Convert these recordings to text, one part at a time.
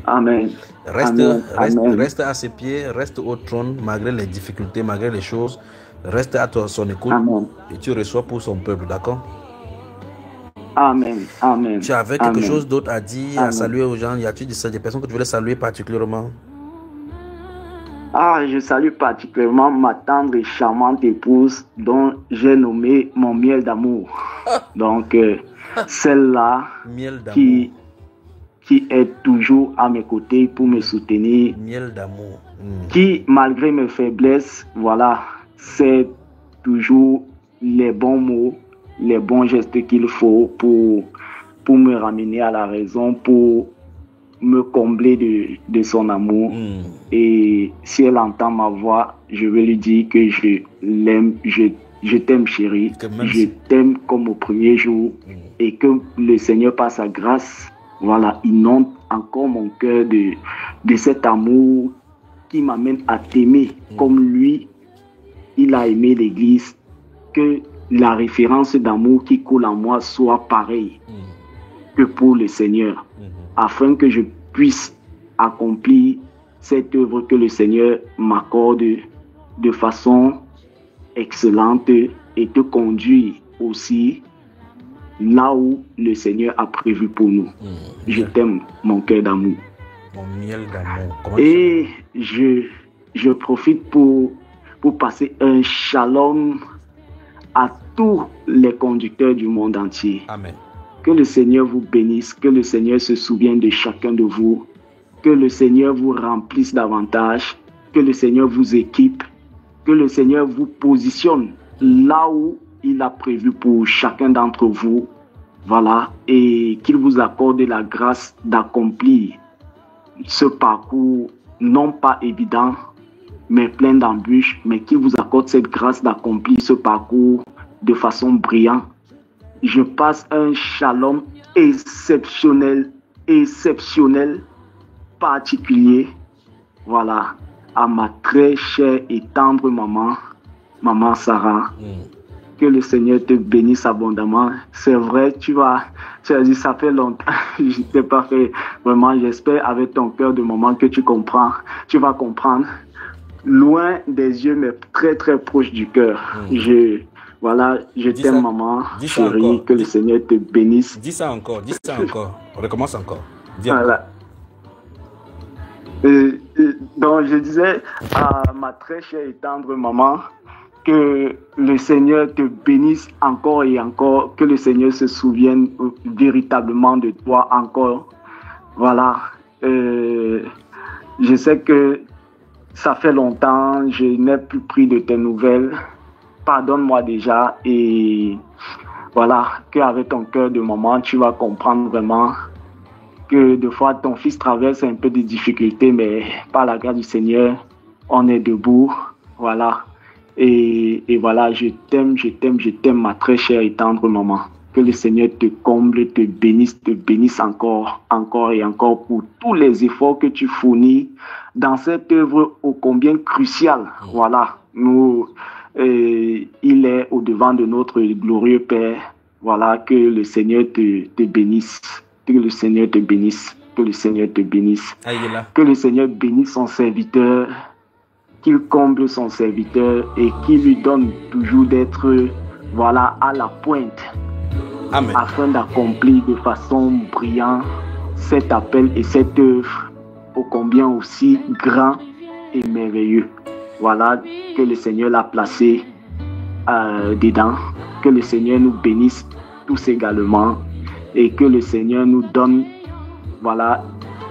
Amen. Reste, Amen. reste, Amen. reste à ses pieds, reste au trône, malgré les difficultés, malgré les choses. Reste à son écoute. Amen. Et tu reçois pour son peuple, d'accord? Amen. Amen. Tu avais quelque Amen. chose d'autre à dire, à Amen. saluer aux gens? Y a-t-il des personnes que tu voulais saluer particulièrement? Ah, je salue particulièrement ma tendre et charmante épouse dont j'ai nommé mon miel d'amour. Donc, celle-là Miel d'amour. qui est toujours à mes côtés pour me soutenir. Miel d'amour. Qui, malgré mes faiblesses, voilà, c'est toujours les bons mots, les bons gestes qu'il faut pour me ramener à la raison, pour me combler de son amour. Et si elle entend ma voix, je vais lui dire que je l'aime, je t'aime chérie, je t'aime comme au premier jour, et que le Seigneur par sa grâce, voilà, inonde encore mon cœur de cet amour qui m'amène à t'aimer comme lui, il a aimé l'Église, que la référence d'amour qui coule en moi soit pareille que pour le Seigneur, afin que je puisse accomplir cette œuvre que le Seigneur m'accorde de façon excellente et te conduire aussi là où le Seigneur a prévu pour nous. Je t'aime, mon cœur d'amour. Mon miel d'amour. Et je profite pour passer un shalom à tous les conducteurs du monde entier. Amen. Que le Seigneur vous bénisse, que le Seigneur se souvienne de chacun de vous, que le Seigneur vous remplisse davantage, que le Seigneur vous équipe, que le Seigneur vous positionne là où il a prévu pour chacun d'entre vous. Voilà, et qu'il vous accorde la grâce d'accomplir ce parcours non pas évident, mais plein d'embûches, mais qu'il vous accorde cette grâce d'accomplir ce parcours de façon brillante. Je passe un shalom exceptionnel, particulier, voilà, à ma très chère et tendre maman Sarah. Que le Seigneur te bénisse abondamment. C'est vrai, tu as dit, ça fait longtemps, je t'ai pas fait vraiment, j'espère avec ton cœur de maman que tu comprends, tu vas comprendre. Loin des yeux, mais très très proche du cœur. Je t'aime maman, chérie, que le Seigneur te bénisse. Dis ça encore, recommence encore. Voilà. Donc je disais à ma très chère et tendre maman, que le Seigneur te bénisse encore et encore, que le Seigneur se souvienne véritablement de toi encore. Voilà. Je sais que ça fait longtemps, je n'ai plus pris de tes nouvelles. Pardonne-moi déjà et voilà, qu'avec ton cœur de maman, tu vas comprendre vraiment que des fois ton fils traverse un peu de difficultés, mais par la grâce du Seigneur, on est debout. Voilà. Et voilà, je t'aime, ma très chère et tendre maman. Que le Seigneur te comble, te bénisse encore et encore pour tous les efforts que tu fournis dans cette œuvre ô combien cruciale. Voilà, il est au devant de notre glorieux Père. Voilà, que le Seigneur te bénisse. Que le Seigneur te bénisse. Que le Seigneur te bénisse. Que le Seigneur bénisse son serviteur. Qu'il comble son serviteur et qu'il lui donne toujours d'être, voilà, à la pointe. Amen. Afin d'accomplir de façon brillante cet appel et cette œuvre ô combien aussi grand et merveilleux. Voilà, que le Seigneur l'a placé dedans. Que le Seigneur nous bénisse tous également et que le Seigneur nous donne, voilà,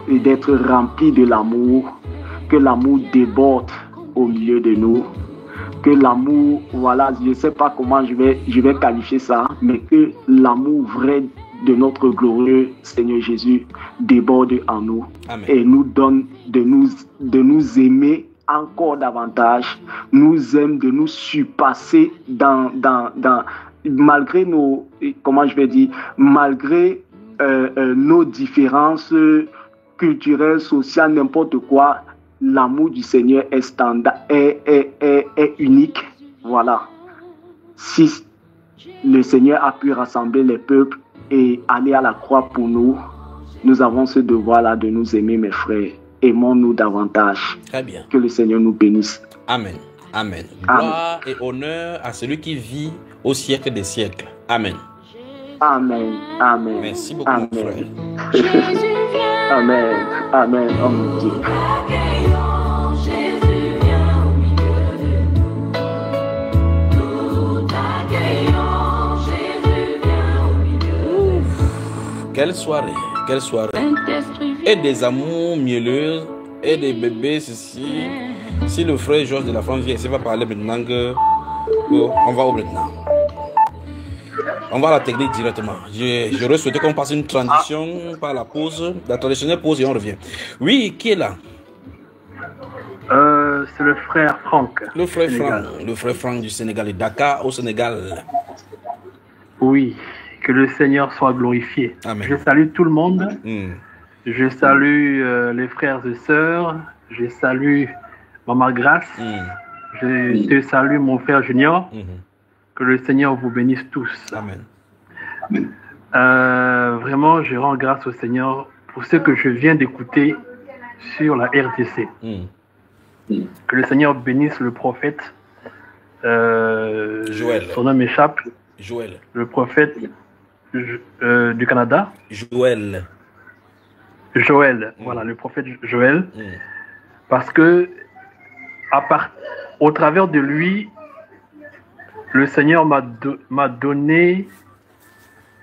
d'être remplis de l'amour, que l'amour déborde au milieu de nous, que l'amour, voilà, je ne sais pas comment je vais qualifier ça, mais que l'amour vrai de notre glorieux Seigneur Jésus déborde en nous. Amen. Et nous donne de nous aimer encore davantage, nous aime de nous surpasser malgré nos, comment je vais dire, malgré nos différences culturelles, sociales, n'importe quoi. L'amour du Seigneur est standard, est unique. Voilà. Si le Seigneur a pu rassembler les peuples et aller à la croix pour nous, nous avons ce devoir-là de nous aimer, mes frères. Aimons-nous davantage. Très bien. Que le Seigneur nous bénisse. Amen. Amen. Amen. Gloire et honneur à celui qui vit au siècle des siècles. Amen. Amen. Amen. Merci beaucoup, Amen. mon frère. Amen. Amen. Oh mon Dieu. Quelle soirée, quelle soirée. Et des amours mielleux, et des bébés, ceci. Si le frère Georges de la France vient ici, va parler maintenant on va au maintenant. On va à la technique directement. J'aurais souhaité qu'on passe une transition par la pause, la traditionnelle pause et on revient. Oui, qui est là? C'est le frère Franck. Le frère Franck du Sénégal, et Dakar au Sénégal. Oui, que le Seigneur soit glorifié. Amen. Je salue tout le monde. Je salue les frères et sœurs. Je salue Maman Grâce. Je te salue mon frère Junior. Que le Seigneur vous bénisse tous. Amen. Vraiment, je rends grâce au Seigneur pour ce que je viens d'écouter sur la RDC. Que le Seigneur bénisse le prophète. Joël. Son nom m'échappe. Joël. Le prophète du Canada. Joël. Voilà, le prophète Joël. Parce que au travers de lui, le Seigneur m'a donné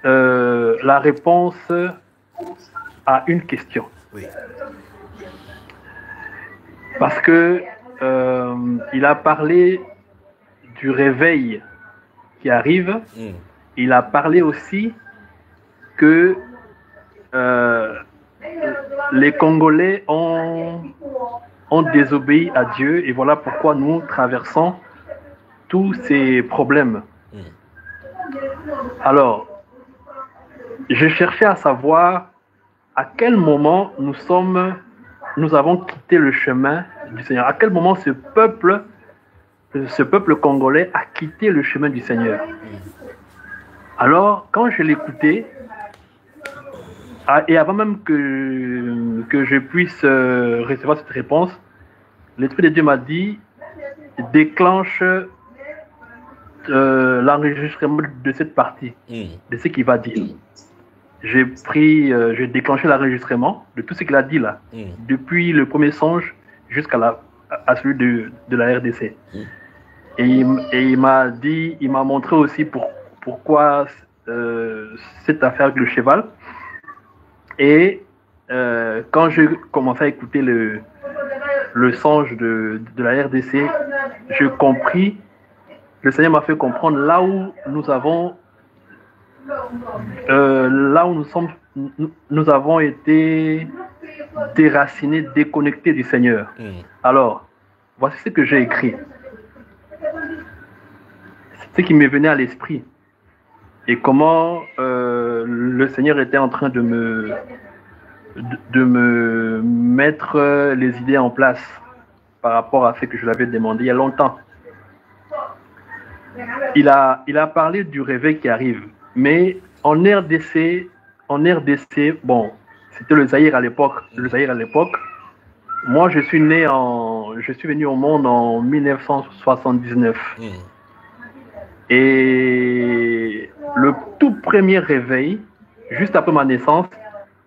la réponse à une question. Oui. Parce que il a parlé du réveil qui arrive. Il a parlé aussi que les Congolais ont désobéi à Dieu et voilà pourquoi nous traversons tous ces problèmes. Alors, je cherchais à savoir à quel moment nous avons quitté le chemin du Seigneur. À quel moment ce peuple congolais a quitté le chemin du Seigneur. Alors, quand je l'écoutais, et avant même que je puisse recevoir cette réponse, l'Esprit de Dieu m'a dit, déclenche l'enregistrement de cette partie, de ce qu'il va dire. J'ai déclenché l'enregistrement de tout ce qu'il a dit là, depuis le premier songe jusqu'à celui de la RDC. Et il m'a montré aussi pourquoi cette affaire avec le cheval. Et quand je commençais à écouter le songe de la RDC, je compris, le Seigneur m'a fait comprendre là où nous avons nous avons été déracinés, déconnectés du Seigneur. Alors, voici ce que j'ai écrit. C'est ce qui m'est venu à l'esprit. Et comment le Seigneur était en train de me mettre les idées en place par rapport à ce que je l'avais demandé il y a longtemps. Il a parlé du réveil qui arrive. Mais en RDC, bon, c'était le Zaïre à l'époque. Moi, je suis venu au monde en 1979. Et le tout premier réveil, juste après ma naissance,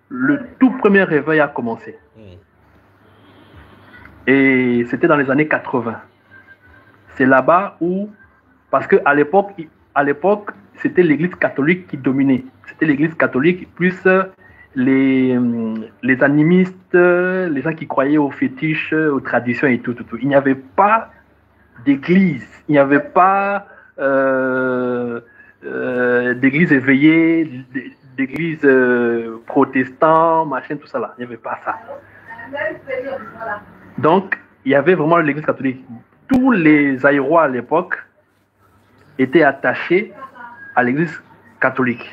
le tout premier réveil a commencé. Et c'était dans les années 80. C'est là-bas où, parce qu'à l'époque, c'était l'église catholique qui dominait. C'était l'église catholique plus les animistes, les gens qui croyaient aux fétiches, aux traditions et tout. Il n'y avait pas d'église, il n'y avait pas d'église éveillée, d'église protestant, machin, tout ça là. Il n'y avait pas ça. Donc, il y avait vraiment l'église catholique. Tous les Aïrois à l'époque étaient attachés à l'église catholique.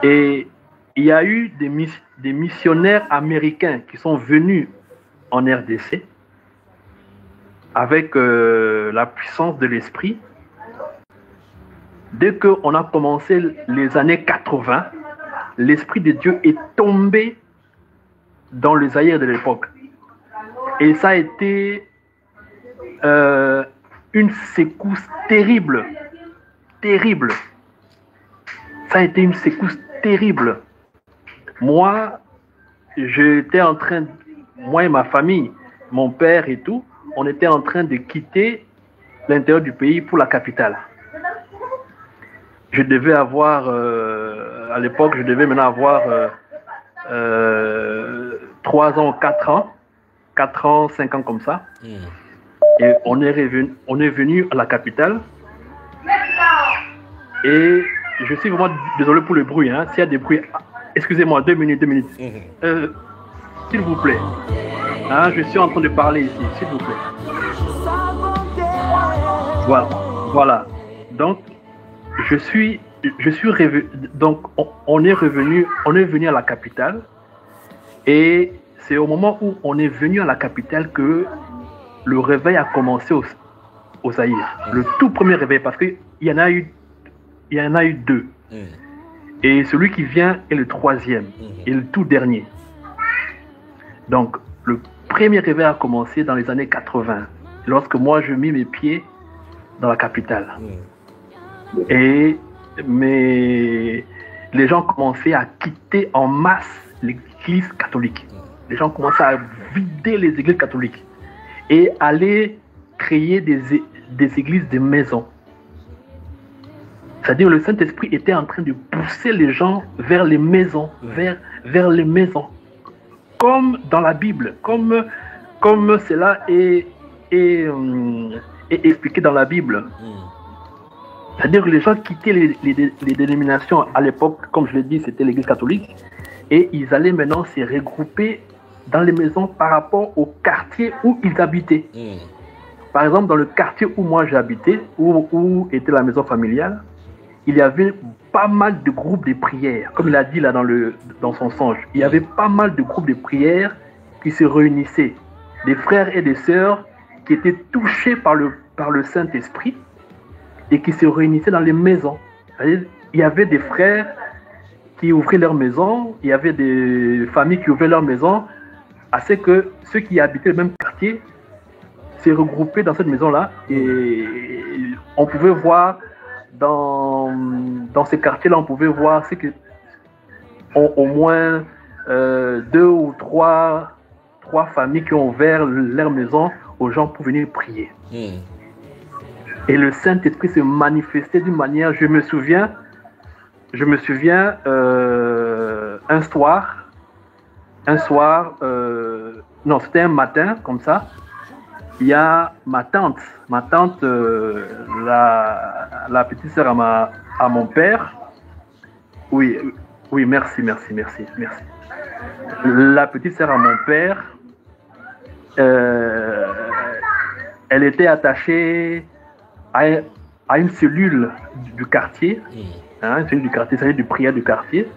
Et il y a eu des missionnaires américains qui sont venus en RDC avec la puissance de l'esprit. Dès qu'on a commencé les années 80, l'Esprit de Dieu est tombé dans le Zaïre de l'époque. Et ça a été une secousse terrible. Terrible. Ça a été une secousse terrible. Moi, j'étais en train, moi et ma famille, mon père et tout, on était en train de quitter l'intérieur du pays pour la capitale. Je devais avoir, à l'époque, je devais maintenant avoir 3 ans, 4 ans, 4 ans, 5 ans comme ça. Et on est venu à la capitale. Et je suis vraiment désolé pour le bruit. Hein. S'il y a des bruits, excusez-moi, 2 minutes. S'il vous plaît. Hein, je suis en train de parler ici, s'il vous plaît. Voilà. Donc, je suis revenu. Donc, on est venu à la capitale. Et c'est au moment où on est venu à la capitale que le réveil a commencé au Zaïre. Le tout premier réveil, parce qu'il y en a eu 2. Et celui qui vient est le 3e et le tout dernier. Donc, le premier réveil a commencé dans les années 80, lorsque moi je mis mes pieds dans la capitale. Et les gens commençaient à quitter en masse l'église catholique. Les gens commençaient à vider les églises catholiques et aller créer des églises de maisons. C'est-à-dire le Saint-Esprit était en train de pousser les gens vers les maisons, vers les maisons. Comme dans la Bible, comme cela est expliqué dans la Bible. C'est-à-dire que les gens quittaient les dénominations à l'époque, comme je l'ai dit, c'était l'Église catholique, et ils allaient maintenant se regrouper dans les maisons par rapport au quartier où ils habitaient. Par exemple, dans le quartier où moi j'habitais, où était la maison familiale, il y avait pas mal de groupes de prières. Comme il a dit là dans son songe, il y avait pas mal de groupes de prières qui se réunissaient. Des frères et des sœurs qui étaient touchés par le Saint-Esprit et qui se réunissaient dans les maisons. C'est-à-dire, il y avait des frères qui ouvraient leur maison, il y avait des familles qui ouvraient leur maison, à ce que ceux qui habitaient le même quartier se regroupaient dans cette maison-là. Et on pouvait voir dans ces quartiers-là, on pouvait voir au moins 2 ou 3 familles qui ont ouvert leur maison aux gens pour venir prier. Et le Saint-Esprit se manifestait d'une manière, je me souviens un soir, non, c'était un matin comme ça, il y a ma tante, la petite sœur à mon père. Oui, merci. La petite sœur à mon père, elle était attachée à une cellule du quartier, une cellule du quartier, une cellule de prière du quartier,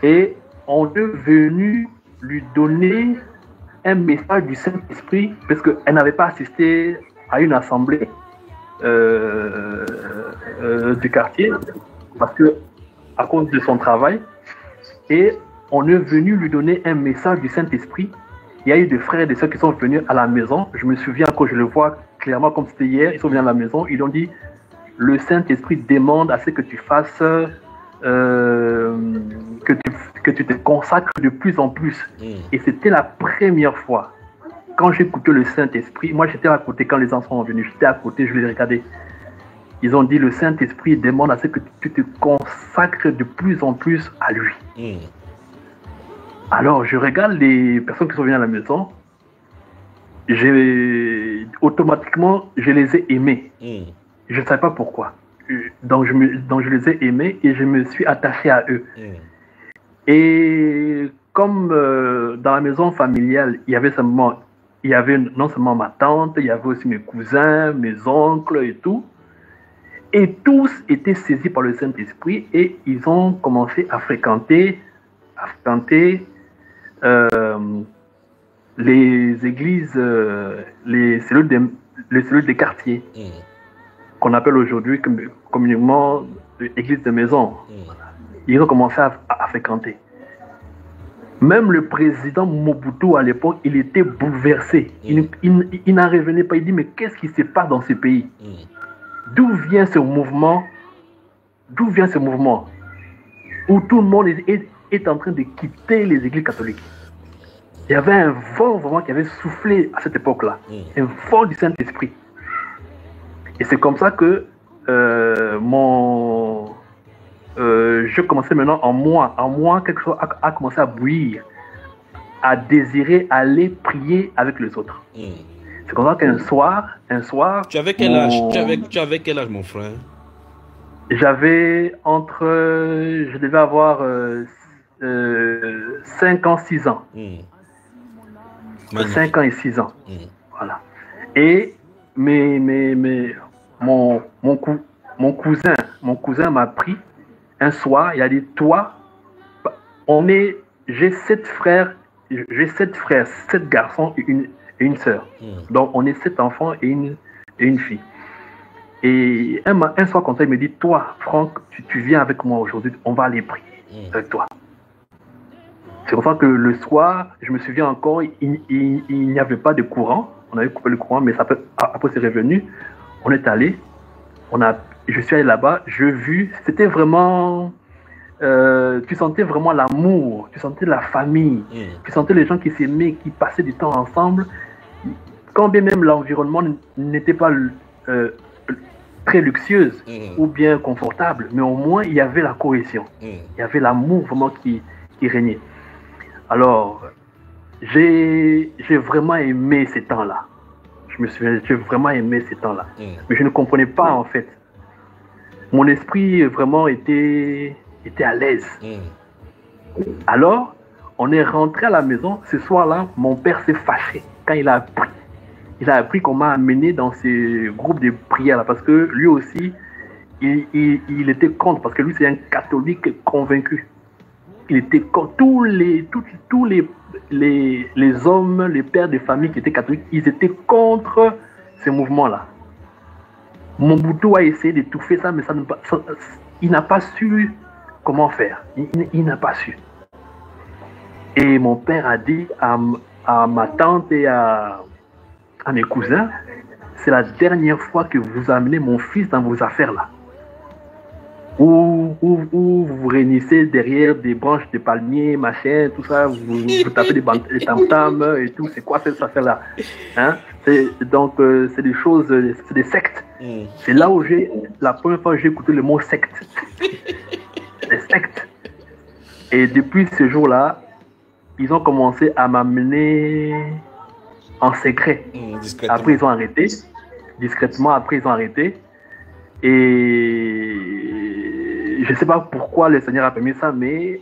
et on est venu lui donner un message du Saint-Esprit parce qu'elle n'avait pas assisté à une assemblée du quartier parce que à cause de son travail, et on est venu lui donner un message du Saint-Esprit. Il y a eu des frères et des sœurs qui sont venus à la maison. Je me souviens quand je le vois clairement comme c'était hier. Ils sont venus à la maison. Ils ont dit, le Saint-Esprit demande à ce que tu fasses, que tu te consacres de plus en plus. Et c'était la première fois. Quand j'écoutais le Saint-Esprit, moi j'étais à côté quand les enfants sont venus. J'étais à côté, je les regardais. Ils ont dit, le Saint-Esprit demande à ce que tu te consacres de plus en plus à lui. Alors, je regarde les personnes qui sont venues à la maison. Automatiquement, je les ai aimés. Je ne savais pas pourquoi. Donc, je les ai aimés et je me suis attaché à eux. Et comme dans la maison familiale, il y avait non seulement ma tante, il y avait aussi mes cousins, mes oncles et tout. Et tous étaient saisis par le Saint-Esprit et ils ont commencé à fréquenter les églises, les cellules des quartiers, qu'on appelle aujourd'hui communément église de maison. ils ont commencé à fréquenter. Même le président Mobutu à l'époque, il était bouleversé. Il n'en revenait pas. Il dit, mais qu'est-ce qui se passe dans ce pays? D'où vient ce mouvement? D'où vient ce mouvement où tout le monde est en train de quitter les églises catholiques? Il y avait un vent vraiment qui avait soufflé à cette époque-là. Un vent du Saint-Esprit. Et c'est comme ça que je commençais maintenant en moi, quelque chose a commencé à bouillir, à désirer aller prier avec les autres. C'est comme ça qu'un soir... Tu avais quel âge? Tu avais quel âge, mon frère? J'avais je devais avoir 5 ans, 6 ans. 5 ans et 6 ans. Voilà. Et mon cousin m'a pris un soir, il a dit, toi, j'ai 7 frères, 7 garçons et une sœur. Donc on est 7 enfants et une fille. Et un soir comme ça, il me dit, toi, Franck, tu viens avec moi aujourd'hui, on va aller prier avec toi. C'est pour ça que le soir, je me souviens encore, il n'y avait pas de courant. On avait coupé le courant, mais après c'est revenu. On est allé, je suis allé là-bas, c'était vraiment... tu sentais vraiment l'amour, tu sentais la famille, tu sentais les gens qui s'aimaient, qui passaient du temps ensemble. Quand bien même l'environnement n'était pas très luxueuse ou bien confortable, mais au moins il y avait la cohésion, il y avait l'amour vraiment qui régnait. Alors, j'ai vraiment aimé ces temps-là. Je me souviens, j'ai vraiment aimé ces temps-là. Mais je ne comprenais pas en fait. Mon esprit vraiment était à l'aise. Alors, on est rentré à la maison. Ce soir-là, mon père s'est fâché quand il a appris qu'on m'a amené dans ces groupes de prière là, parce que lui aussi, il était contre, parce que lui c'est un catholique convaincu. Il était contre tous les hommes, les pères de famille qui étaient catholiques, ils étaient contre ces mouvements-là. Mobutu a essayé d'étouffer ça, mais il n'a pas su comment faire. Il n'a pas su. Et mon père a dit à ma tante et à mes cousins, c'est la dernière fois que vous amenez mon fils dans vos affaires là. Où vous réunissez derrière des branches de palmiers, machin, tout ça, vous tapez des tam-tams et tout, c'est quoi cette affaire-là, hein? Donc, c'est des choses, c'est des sectes. C'est là où la première fois que j'ai écouté le mot secte. Des sectes. Et depuis ce jour-là, ils ont commencé à m'amener en secret. Après, ils ont arrêté. Discrètement, après, ils ont arrêté. Et je ne sais pas pourquoi le Seigneur a permis ça, mais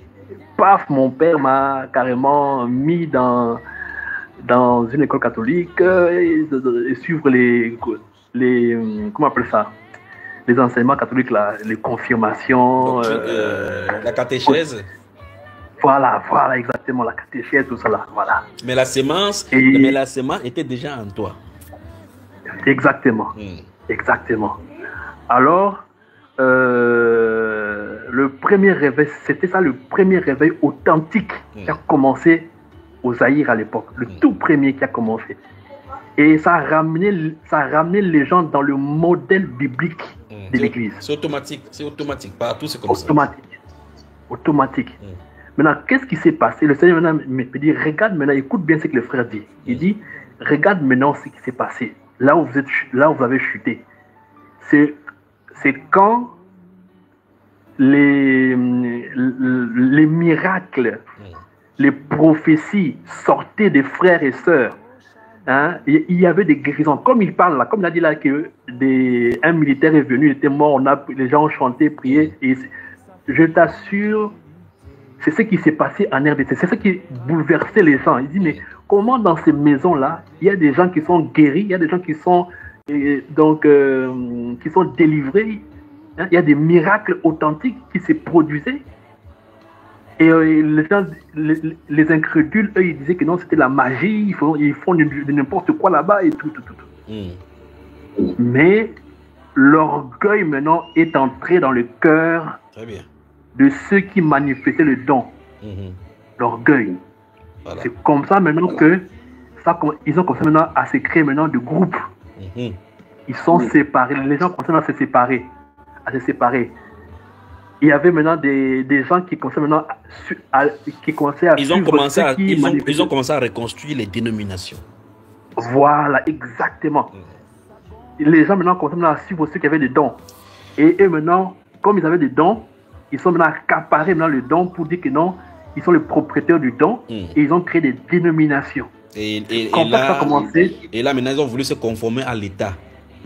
paf, mon père m'a carrément mis dans une école catholique et suivre les comment on appelle ça, les enseignements catholiques, là, les confirmations. Donc, la catéchèse. Voilà, exactement, la catéchèse, tout ça là, voilà. Mais la sémence était déjà en toi. Exactement, exactement. Alors, le premier réveil, c'était ça le premier réveil authentique qui a commencé au Zaïre à l'époque, le tout premier qui a commencé. Et ça a ramené les gens dans le modèle biblique de l'Église. C'est automatique, partout c'est comme ça. Automatique. Maintenant, qu'est-ce qui s'est passé? Le Seigneur maintenant me dit, regarde maintenant, écoute bien ce que le frère dit. Il dit, regarde maintenant ce qui s'est passé, là où vous avez chuté. C'est quand les miracles, les prophéties sortaient des frères et sœurs. Hein, il y avait des guérisons. Comme il parle là, comme il a dit là qu'un militaire est venu, il était mort, les gens ont chanté, prié. Et je t'assure, c'est ce qui s'est passé en RDC. C'est ce qui bouleversait les gens. Il dit, mais comment dans ces maisons-là, il y a des gens qui sont guéris, il y a des gens qui sont... qui sont délivrés, hein, il y a des miracles authentiques qui se produisaient. Et les gens, les incrédules, eux, ils disaient que non, c'était la magie, ils font n'importe quoi là-bas et tout. Mais l'orgueil maintenant est entré dans le cœur de ceux qui manifestaient le don, l'orgueil. Voilà. C'est comme ça maintenant que ils ont commencé maintenant à se créer maintenant de groupes. Ils sont séparés, les gens commencent à se séparer, Il y avait maintenant des gens qui commençaient maintenant ils ont commencé à reconstruire les dénominations. Voilà, exactement. Les gens maintenant commencent à suivre ceux qui avaient des dons. Et eux maintenant, comme ils avaient des dons, ils sont maintenant accaparés maintenant le don pour dire que non, ils sont les propriétaires du don et ils ont créé des dénominations. Et là, maintenant, ils ont voulu se conformer à l'État,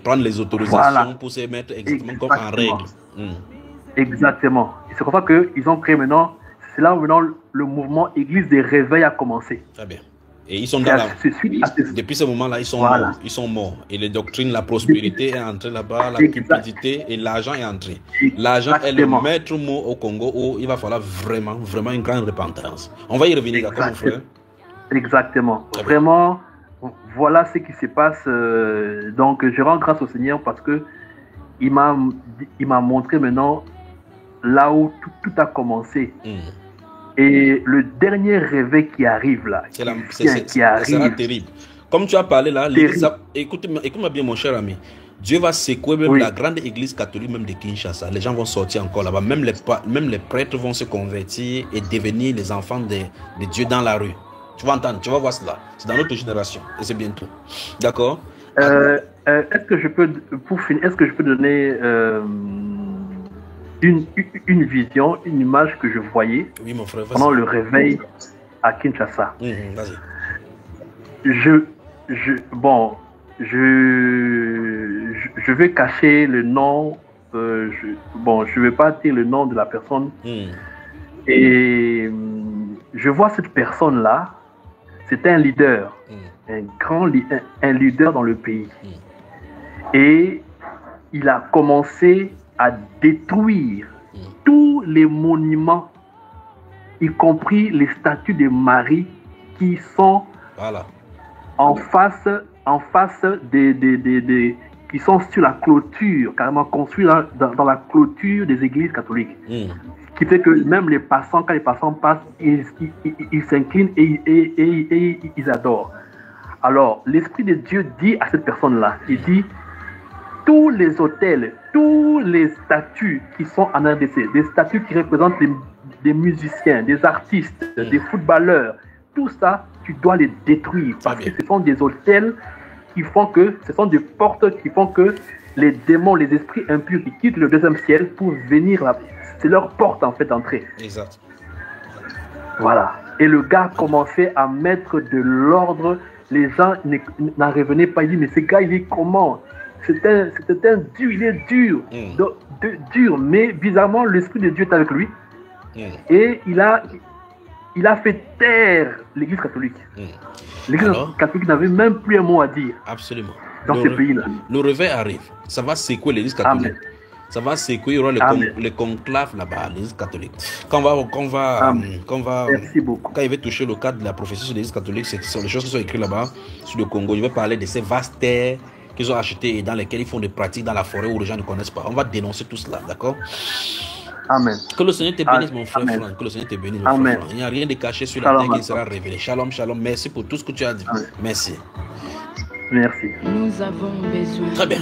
prendre les autorisations pour se mettre exactement comme en règle. Exactement. C'est comme ça qu'ils ont créé maintenant, c'est là où maintenant le mouvement Église des réveils a commencé. Très bien. Et ils sont dans depuis ce moment-là, ils sont morts. Et les doctrines, la prospérité est entrée là-bas, la cupidité et l'argent est entré. L'argent est le maître mot au Congo où il va falloir vraiment une grande repentance. On va y revenir, d'accord, mon frère? Exactement. Vraiment, voilà ce qui se passe. Donc, je rends grâce au Seigneur parce que il m'a montré maintenant là où tout a commencé. Et le dernier réveil qui arrive là, ça sera terrible. Comme tu as parlé là, écoute-moi bien mon cher ami. Dieu va secouer même la grande église catholique même de Kinshasa. Les gens vont sortir encore là-bas. Même les prêtres vont se convertir et devenir les enfants de Dieu dans la rue. Tu vas entendre, tu vas voir cela. C'est dans notre génération et c'est bientôt. D'accord? Est-ce que je peux, pour finir, donner une vision, une image que je voyais pendant le réveil à Kinshasa? Vas-y. Je vais cacher le nom. Je vais pas dire le nom de la personne. Et je vois cette personne-là. C'est un leader, un leader dans le pays. Et il a commencé à détruire tous les monuments, y compris les statues de Marie qui sont en face qui sont sur la clôture, carrément construits dans la clôture des églises catholiques. Ce qui fait que même les passants, quand les passants passent, ils s'inclinent et ils adorent. Alors, l'Esprit de Dieu dit à cette personne-là, il dit, tous les autels, tous les statues qui sont en RDC, des statues qui représentent des musiciens, des artistes, des footballeurs, tout ça, tu dois les détruire parce que ce sont des autels qui font que, ce sont des portes qui font que les démons, les esprits impurs qui quittent le deuxième ciel pour venir là. C'est leur porte en fait d'entrée. Exact. Voilà. Et le gars commençait à mettre de l'ordre. Les gens n'en revenaient pas. Il dit, mais ce gars, il est comment? C'était un dur, il est dur. Dur. Mais bizarrement, l'Esprit de Dieu est avec lui. Et il a fait taire l'Église catholique. L'Église catholique n'avait même plus un mot à dire. Absolument. Dans ce pays-là. Le réveil arrive. Ça va secouer l'Église catholique. Amen. Ça va secouer, il y aura les conclaves là-bas, l'Église catholique. Quand il va toucher le cadre de la prophétie sur l'Église catholique, ce sont les choses qui sont écrites là-bas sur le Congo. Il va parler de ces vastes terres qu'ils ont achetées et dans lesquelles ils font des pratiques dans la forêt où les gens ne connaissent pas. On va dénoncer tout cela, d'accord? Amen. Que le Seigneur te bénisse, mon frère Franck. Que le Seigneur te bénisse, mon frère Franck. Il n'y a rien de caché sur la terre qui sera révélé. Shalom, shalom. Merci pour tout ce que tu as dit. Merci. Merci. Nous avons besoin. Très bien.